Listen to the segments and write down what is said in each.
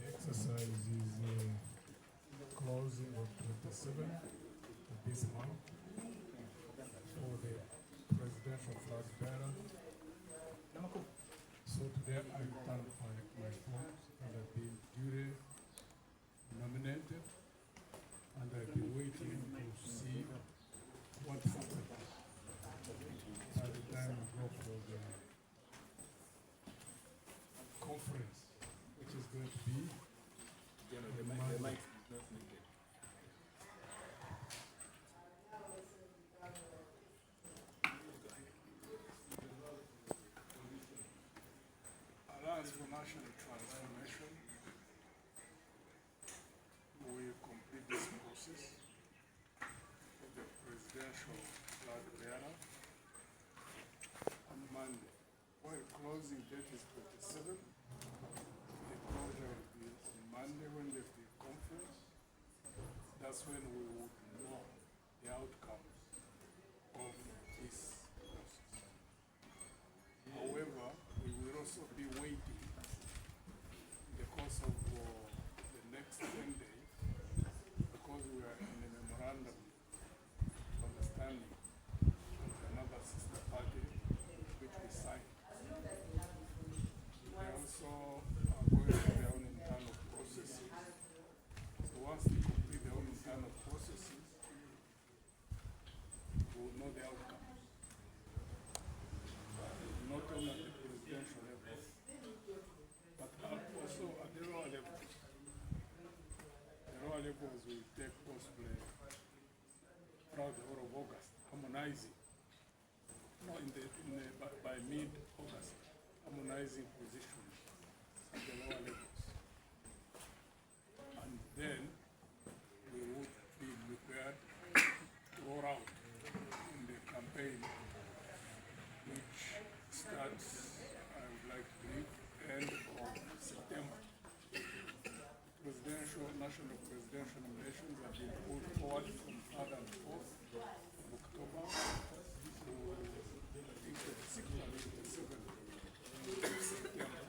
exercise is closing of 27th of this month for the presidential flag bearer. So today I stand my forms and I've been duly nominated and I've been waiting to see what happens by the time we go for the conference, which is going to be Monday. Alliance for National Transformation will complete this process of the presidential flag bearer on Monday. While closing date is 27th, the closure will be on Monday when there's the conference. That's when we would know the outcomes of this process. However, we will also be waiting in the course of the next 10 days because we are in a memorandum of understanding with another sister party which we signed. They also are going through their own internal processes. So once they complete their own internal processes, we will know the outcomes. Not only at the presidential level, but also at the lower levels. The lower levels will take possibly throughout the whole of August, harmonizing. No, by mid-August, harmonizing positions at the lower levels. And then we would be prepared to roll out in the campaign, which starts, I would like to believe, end of September. National presidential nominations have been put forward from 3rd and 4th of October to, I think, 26th and 27th of September.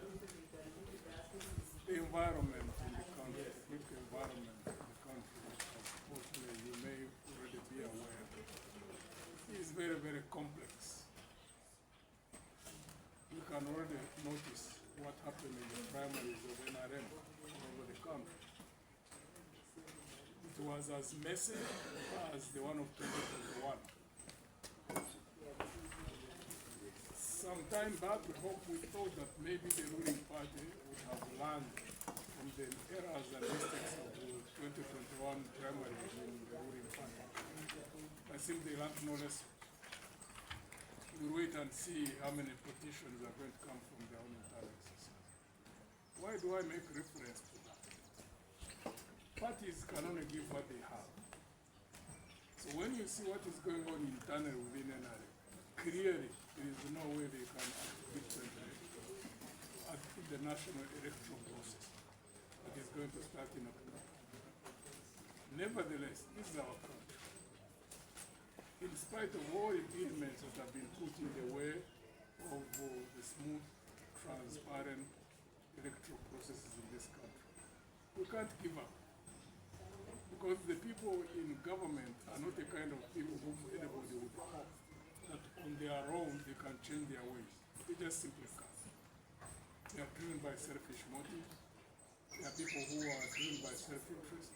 The environment in the country, the political environment in the country, as possibly you may already be aware, is very, very complex. You can already notice what happened in the primaries of NRM all over the country. It was as messy as the one of 2021. Some time back, we thought that maybe the ruling party would have learned from the errors and mistakes of the 2021 primaries in the ruling party. I think they learned no lesson. We'll wait and see how many petitions are going to come from their own internal exercise. Why do I make reference to that? Parties can only give what they have. So when you see what is going on internally within NRM, clearly there is no way they can act differently at the national electoral process that is going to start in October. Nevertheless, this is our country. In spite of all impediments that have been put in the way of the smooth, transparent electoral processes in this country, we can't give up. Because the people in government are not the kind of people whom anybody would hope that on their own they can change their ways. They just simply can't. They are driven by selfish motives. They are people who are driven by self-interest.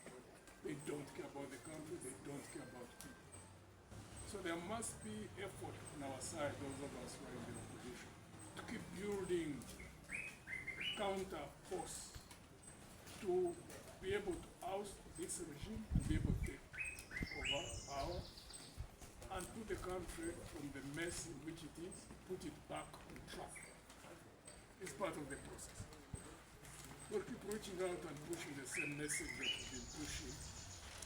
They don't care about the country. They don't care about people. So there must be effort on our side, those of us who are in the opposition, to keep building counter force to be able to oust this regime and be able to take over power and put the country from the mess in which it is, put it back on track. It's part of the process. We'll keep reaching out and pushing the same message that we've been pushing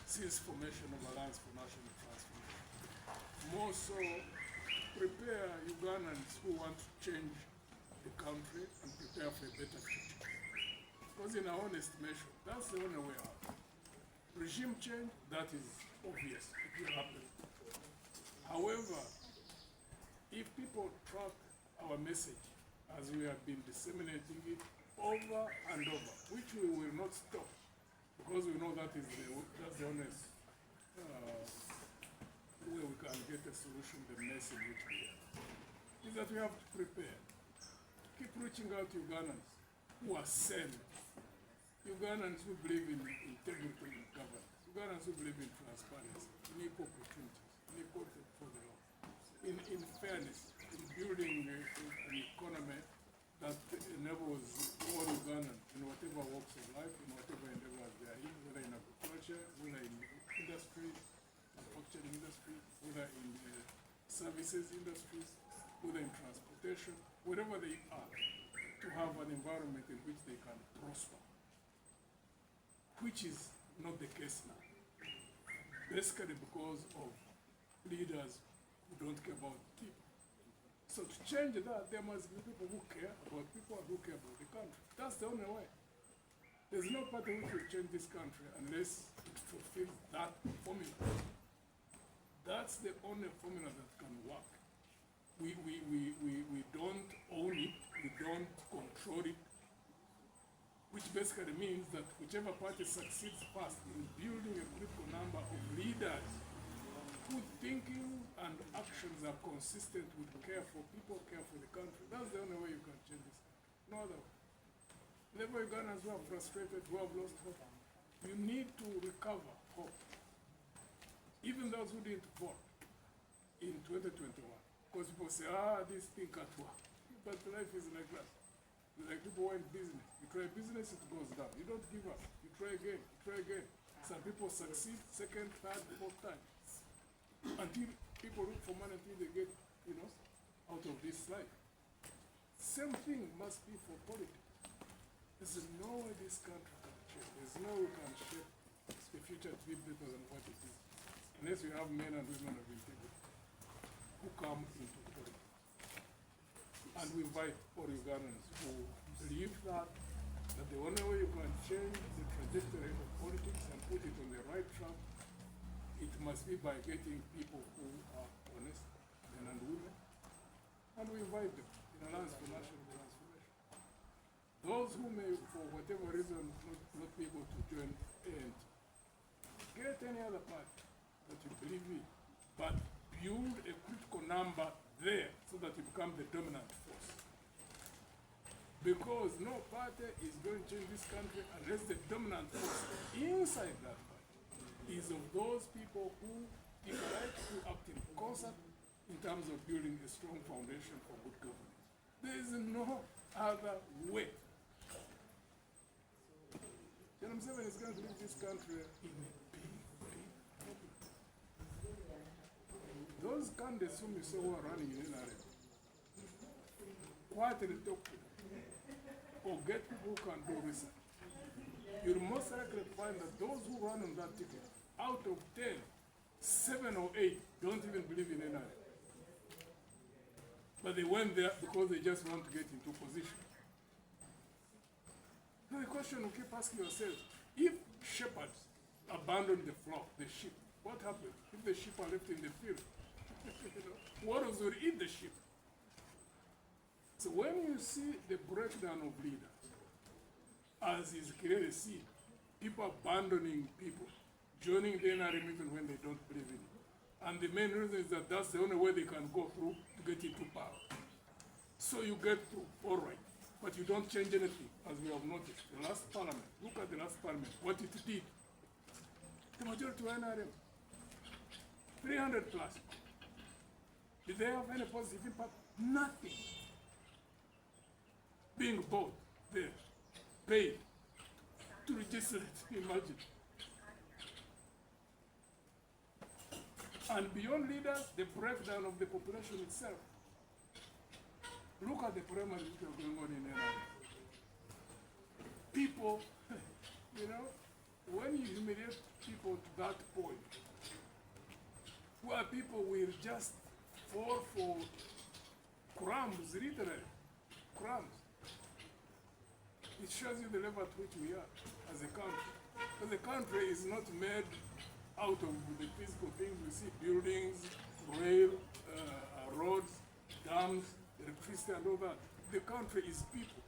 since formation of Alliance for National Transformation. More so, prepare Ugandans who want to change the country and prepare for a better future. Because in our own estimation, that's the only way out. Regime change, that is obvious, it will happen. However, if people track our message as we have been disseminating it over and over, which we will not stop, because we know that's the honest way we can get a solution to the mess in which we are. Is that we have to prepare. Keep reaching out to Ugandans who are sane, Ugandans who believe in integrity in governance, Ugandans who believe in transparency, in equal opportunities, in equality for the law, in fairness, in building an economy that enables all Ugandans in whatever walks of life, in whatever endeavors they are in, whether in agriculture, whether in industry, manufacturing industry, whether in services industries, whether in transportation, wherever they are, to have an environment in which they can prosper, which is not the case now. Basically because of leaders who don't care about people. So to change that, there must be people who care about people and who care about the country. That's the only way. There's no party which will change this country unless it fulfills that formula. That's the only formula that can work. We don't own it, we don't control it, which basically means that whichever party succeeds first in building a critical number of leaders whose thinking and actions are consistent with care for people, care for the country, that's the only way you can change this. No other way. Labor Ugandans who are frustrated, who have lost hope, you need to recover hope. Even those who didn't vote in 2021. Because people say, this thing can't work. But life is like that. Like people who are in business. You try business, it goes down. You don't give up. You try again, you try again. Some people succeed second, third, fourth time. Until people look for money until they get, out of this life. Same thing must be for politics. There's no way this country can change. There's no way we can shape the future to be better than what it is. Unless we have men and women of integrity who come into politics. And we invite all Ugandans who believe that the only way you can change the trajectory of politics and put it on the right track, it must be by getting people who are honest, men and women, and we invite them in Alliance for National Transformation. Those who may, for whatever reason, not be able to join and get any other party that you believe in, but build a critical number there so that you become the dominant force. Because no party is going to change this country unless the dominant force inside that party is of those people who think alike, who act in concert in terms of building a strong foundation for good governance. There is no other way. General Museveni is going to leave this country in a big problem. Those candidates whom you saw who are running in NRM, quietly talk to them, or get people who can do research. You'll most likely find that those who run on that ticket, out of 10, 7 or 8 don't even believe in NRM. But they went there because they just want to get into position. Now the question you keep asking yourselves, if shepherds abandon the flock, the sheep, what happens if the sheep are left in the field? Warriors will eat the sheep. So when you see the breakdown of leaders, as is clearly seen, people abandoning people, joining the NRM even when they don't believe in it. And the main reason is that that's the only way they can go through to get into power. So you get through, all right, but you don't change anything, as we have noticed. The last parliament, look at the last parliament, what it did. The majority were NRM, 300 plus. Did they have any positive impact? Nothing. Being bought there, paid to register it, imagine. And beyond leaders, the breakdown of the population itself. Look at the primaries that are going on in NRM. People, when you humiliate people to that point, where people will just fall for crumbs, literally, crumbs, it shows you the level at which we are as a country. Because the country is not made out of the physical things we see, buildings, rail, roads, dams, electricity and all that. The country is people.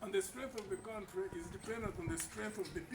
And the strength of the country is dependent on the strength of the people.